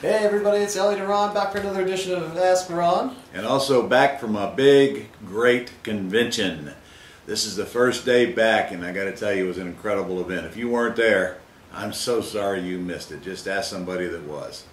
Hey everybody, it's Elliot and Ron back for another edition of Ask Ron. And also back from a big, great convention. This is the first day back, and I got to tell you, it was an incredible event. If you weren't there, I'm so sorry you missed it. Just ask somebody that was.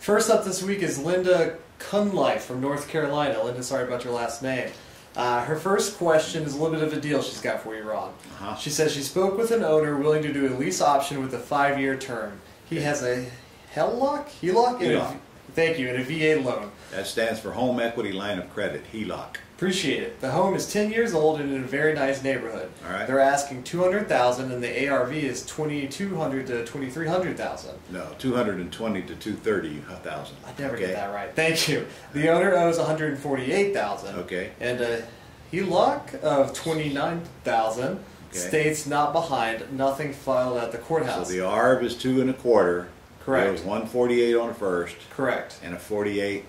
First up this week is Linda Kunlife from North Carolina. Linda, sorry about your last name. Her first question is a little bit of a deal she's got for you, Ron. She says she spoke with an owner willing to do a lease option with a 5-year term. He has a HELOC? Thank you, and a VA loan. That stands for Home Equity Line of Credit, HELOC. Appreciate it. The home is 10 years old and in a very nice neighborhood. All right. They're asking $200,000 and the ARV is $2,200,000 to $2,300,000. No, $220,000 to $230,000. I never get that right. Thank you. The owner owes $148,000. Okay. And a HELOC of $29,000 states not behind, nothing filed at the courthouse. So the ARV is 2 1/4. Correct. It was 148 on the first. Correct. And a 48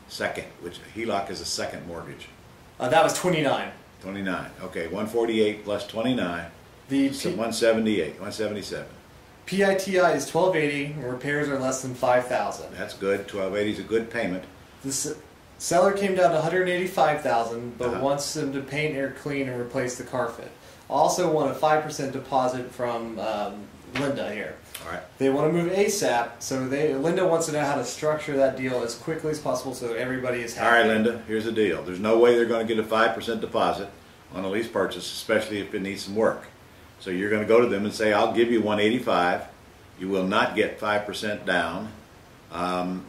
second, which HELOC is a second mortgage. That was 29. 29. Okay, 148 plus 29. So 178, 177. PITI is $1,280 and repairs are less than $5,000. That's good. 1,280 is a good payment. The seller came down to $185,000, but wants them to paint, air clean, and replace the carpet. Also want a 5% deposit from Linda here. All right. They want to move ASAP, so Linda wants to know how to structure that deal as quickly as possible so everybody is happy. All right, Linda, here's the deal. There's no way they're going to get a 5% deposit on a lease purchase, especially if it needs some work. So you're going to go to them and say, I'll give you $185. You will not get 5% down. I'll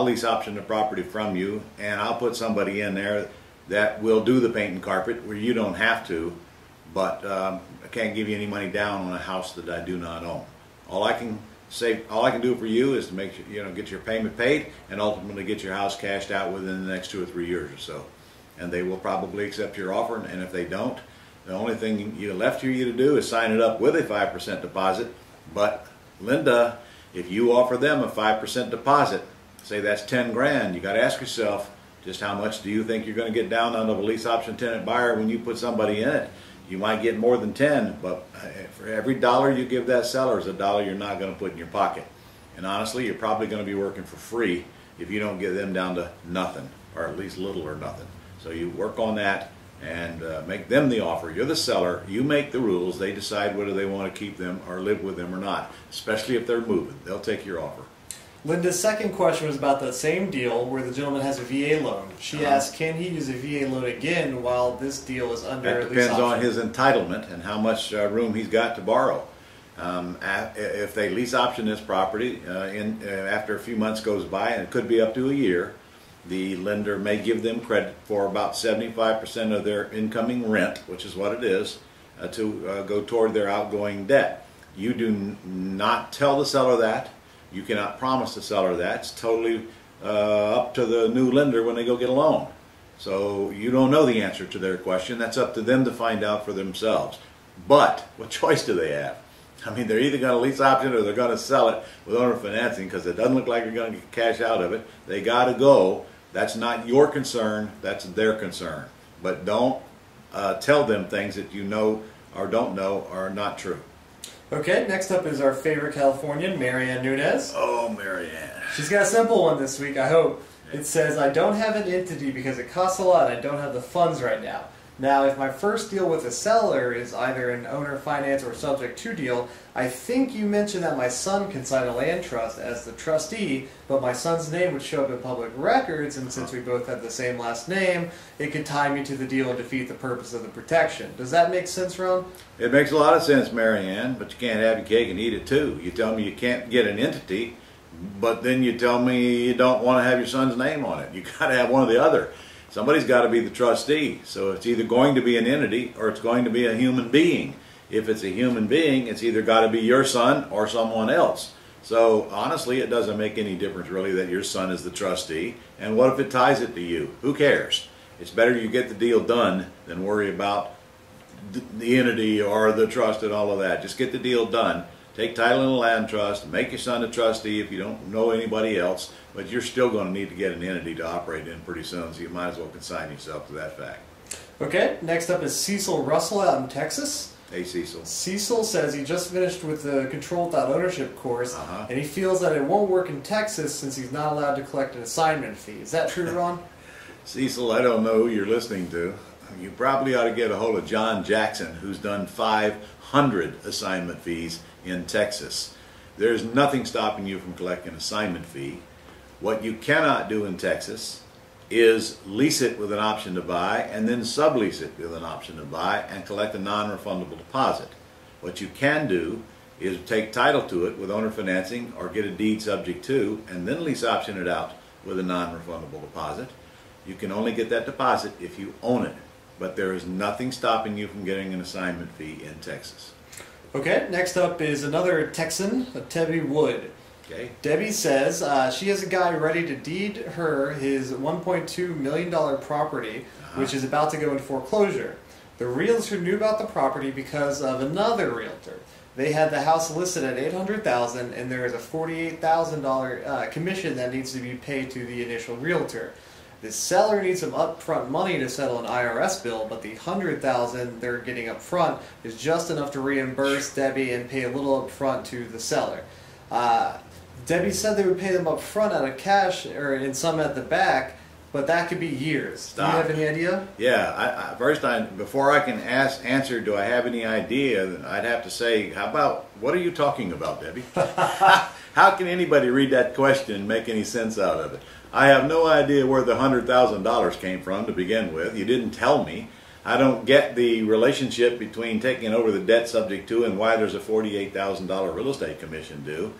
lease option the property from you, and I'll put somebody in there that will do the paint and carpet where you don't have to, but I can't give you any money down on a house that I do not own. All I can do for you is to make sure, get your payment paid and ultimately get your house cashed out within the next 2 or 3 years or so. And they will probably accept your offer, and if they don't, the only thing left for you to do is sign it up with a 5% deposit. But Linda, if you offer them a 5% deposit, say that's 10 grand, you got to ask yourself, just how much do you think you're going to get down on a lease option tenant buyer when you put somebody in it? You might get more than 10, but for every dollar you give that seller is a dollar you're not going to put in your pocket. And honestly, you're probably going to be working for free if you don't get them down to nothing, or at least little or nothing. So you work on that and make them the offer. You're the seller. You make the rules. They decide whether they want to keep them or live with them or not, especially if they're moving. They'll take your offer. Linda's second question was about the same deal where the gentleman has a VA loan. She asked, can he use a VA loan again while this deal is under lease option? That depends on his entitlement and how much room he's got to borrow. If they lease option this property, after a few months goes by, and it could be up to a year, the lender may give them credit for about 75% of their incoming rent, which is what it is, to go toward their outgoing debt. You do not tell the seller that. You cannot promise the seller that. It's totally up to the new lender when they go get a loan. So you don't know the answer to their question. That's up to them to find out for themselves. But what choice do they have? I mean, they're either going to lease option or they're going to sell it with owner financing because it doesn't look like you're going to get cash out of it. They got to go. That's not your concern. That's their concern. But don't tell them things that you know or don't know are not true. Okay, next up is our favorite Californian, Marianne Nunez. Oh, Marianne. She's got a simple one this week, I hope. It says, I don't have an entity because it costs a lot and I don't have the funds right now. Now, if my first deal with a seller is either an owner finance or subject to deal, I think you mentioned that my son can sign a land trust as the trustee, but my son's name would show up in public records, and since we both have the same last name, it could tie me to the deal and defeat the purpose of the protection. Does that make sense, Ron? It makes a lot of sense, Marianne, but you can't have your cake and eat it too. You tell me you can't get an entity, but then you tell me you don't want to have your son's name on it. You got to have one or the other. Somebody's got to be the trustee, so it's either going to be an entity or it's going to be a human being. If it's a human being, it's either got to be your son or someone else. So honestly, it doesn't make any difference really that your son is the trustee. And what if it ties it to you? Who cares? It's better you get the deal done than worry about the entity or the trust and all of that. Just get the deal done. Take title in a land trust, make your son a trustee if you don't know anybody else, but you're still going to need to get an entity to operate in pretty soon, so you might as well consign yourself to that fact. Okay, next up is Cecil Russell out in Texas. Hey, Cecil. Cecil says he just finished with the Control Without Ownership course, and he feels that it won't work in Texas since he's not allowed to collect an assignment fee. Is that true, Ron? Cecil, I don't know who you're listening to. You probably ought to get a hold of John Jackson, who's done 500 assignment fees in Texas. There's nothing stopping you from collecting an assignment fee. What you cannot do in Texas is lease it with an option to buy and then sublease it with an option to buy and collect a non-refundable deposit. What you can do is take title to it with owner financing or get a deed subject to and then lease option it out with a non-refundable deposit. You can only get that deposit if you own it, but there is nothing stopping you from getting an assignment fee in Texas. Okay, next up is another Texan, Debbie Wood. Okay. Debbie says she has a guy ready to deed her his $1.2 million property, which is about to go into foreclosure. The realtor knew about the property because of another realtor. They had the house listed at $800,000, and there is a $48,000 commission that needs to be paid to the initial realtor. The seller needs some upfront money to settle an IRS bill, but the $100,000 they're getting up front is just enough to reimburse Debbie and pay a little upfront to the seller. Debbie said they would pay them up front out of cash or in some at the back, but that could be years. Stop. Do you have any idea? Yeah, before I can answer, do I have any idea, I'd have to say, what are you talking about, Debbie? How can anybody read that question and make any sense out of it? I have no idea where the $100,000 came from to begin with. You didn't tell me. I don't get the relationship between taking over the debt subject to and why there's a $48,000 real estate commission due.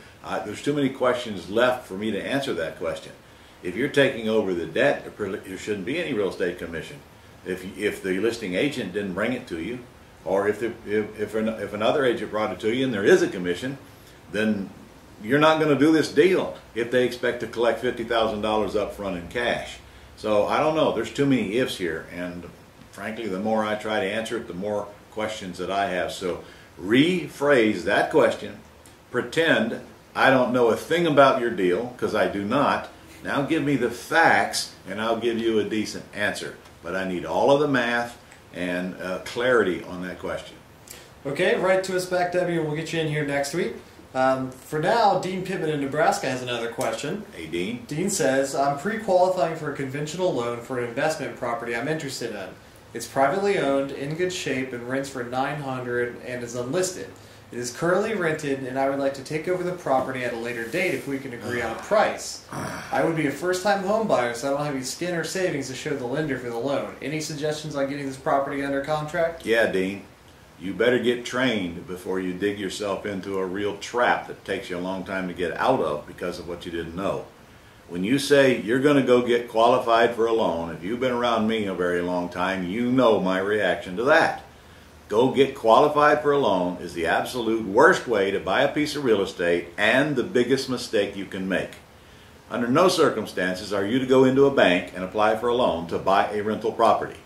There's too many questions left for me to answer that question. If you're taking over the debt, there shouldn't be any real estate commission. If the listing agent didn't bring it to you, or if another agent brought it to you and there is a commission, then you're not going to do this deal if they expect to collect $50,000 up front in cash. So I don't know. There's too many ifs here, and frankly, the more I try to answer it, the more questions that I have. So rephrase that question. Pretend I don't know a thing about your deal, because I do not. Now give me the facts, and I'll give you a decent answer. But I need all of the math and clarity on that question. Okay, write to us back, Debbie, and we'll get you in here next week. For now, Dean Pittman in Nebraska has another question. Hey, Dean. Dean says, I'm pre-qualifying for a conventional loan for an investment property I'm interested in. It's privately owned, in good shape, and rents for $900 and is unlisted. It is currently rented, and I would like to take over the property at a later date if we can agree on a price. I would be a first-time home buyer, so I don't have any skin or savings to show the lender for the loan. Any suggestions on getting this property under contract? Yeah, Dean. You better get trained before you dig yourself into a real trap that takes you a long time to get out of because of what you didn't know. When you say you're going to go get qualified for a loan, if you've been around me a very long time, you know my reaction to that. Go get qualified for a loan is the absolute worst way to buy a piece of real estate and the biggest mistake you can make. Under no circumstances are you to go into a bank and apply for a loan to buy a rental property.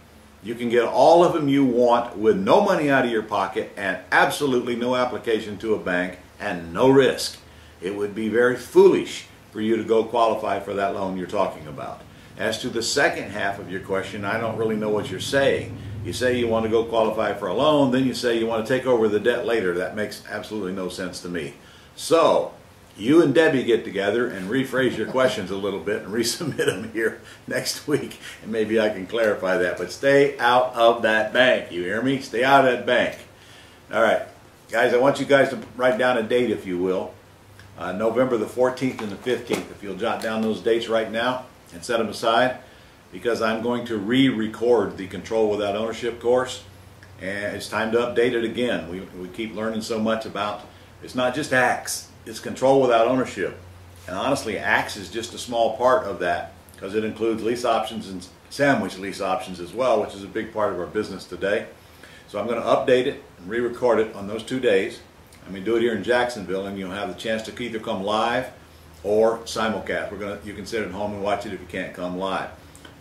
You can get all of them you want with no money out of your pocket and absolutely no application to a bank and no risk. It would be very foolish for you to go qualify for that loan you're talking about. As to the second half of your question, I don't really know what you're saying. You say you want to go qualify for a loan, then you say you want to take over the debt later. That makes absolutely no sense to me. So, you and Debbie get together and rephrase your questions a little bit and resubmit them here next week, and maybe I can clarify that. But stay out of that bank, you hear me? Stay out of that bank. All right, guys, I want you guys to write down a date, if you will. November the 14th and the 15th, if you'll jot down those dates right now and set them aside, because I'm going to re-record the Control Without Ownership course, and it's time to update it again. We keep learning so much about, it's not just ACTS, it's Control Without Ownership. And honestly, ACTS is just a small part of that, because it includes lease options and sandwich lease options as well, which is a big part of our business today. So I'm going to update it and re-record it on those 2 days. I'm going to do it here in Jacksonville, and you'll have the chance to either come live or simulcast. You can sit at home and watch it if you can't come live.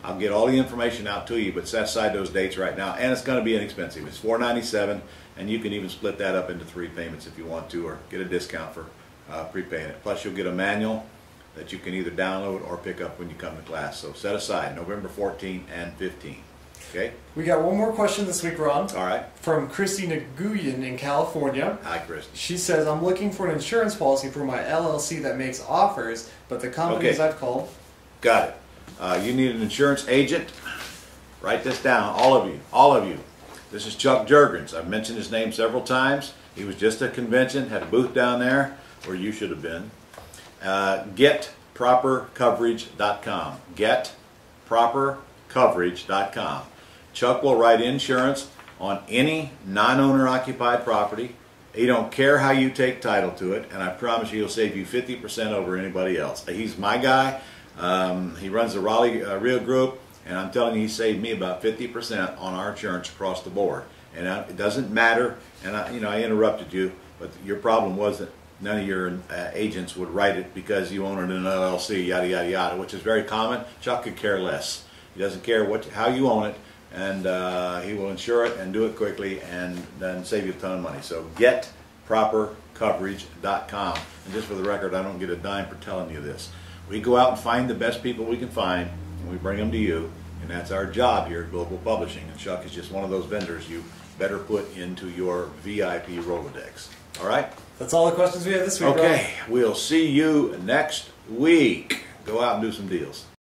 I'll get all the information out to you, but set aside those dates right now, and it's going to be inexpensive. It's $497, and you can even split that up into 3 payments if you want to, or get a discount for prepaying it. Plus, you'll get a manual that you can either download or pick up when you come to class. So set aside November 14 and 15. Okay? We got one more question this week, Ron. All right. From Christy Nguyen in California. Hi, Chris. She says, I'm looking for an insurance policy for my LLC that makes offers, but the companies I've called... Got it. You need an insurance agent. Write this down, all of you. All of you. This is Chuck Jurgens. I've mentioned his name several times. He was just at a convention, had a booth down there where you should have been. GetProperCoverage.com. GetProperCoverage.com. Chuck will write insurance on any non-owner occupied property. He don't care how you take title to it, and I promise you he'll save you 50% over anybody else. He's my guy. He runs the Raleigh Real Group, and I'm telling you, he saved me about 50% on our insurance across the board. And it doesn't matter, and I interrupted you, but your problem was that none of your agents would write it because you own it in an LLC, yada, yada, yada, which is very common. Chuck could care less. He doesn't care how you own it, and he will insure it and do it quickly and then save you a ton of money. So getpropercoverage.com. And just for the record, I don't get a dime for telling you this. We go out and find the best people we can find, and we bring them to you, and that's our job here at Global Publishing. And Chuck is just one of those vendors you better put into your VIP Rolodex. All right? That's all the questions we have this week, Okay, we'll see you next week. Go out and do some deals.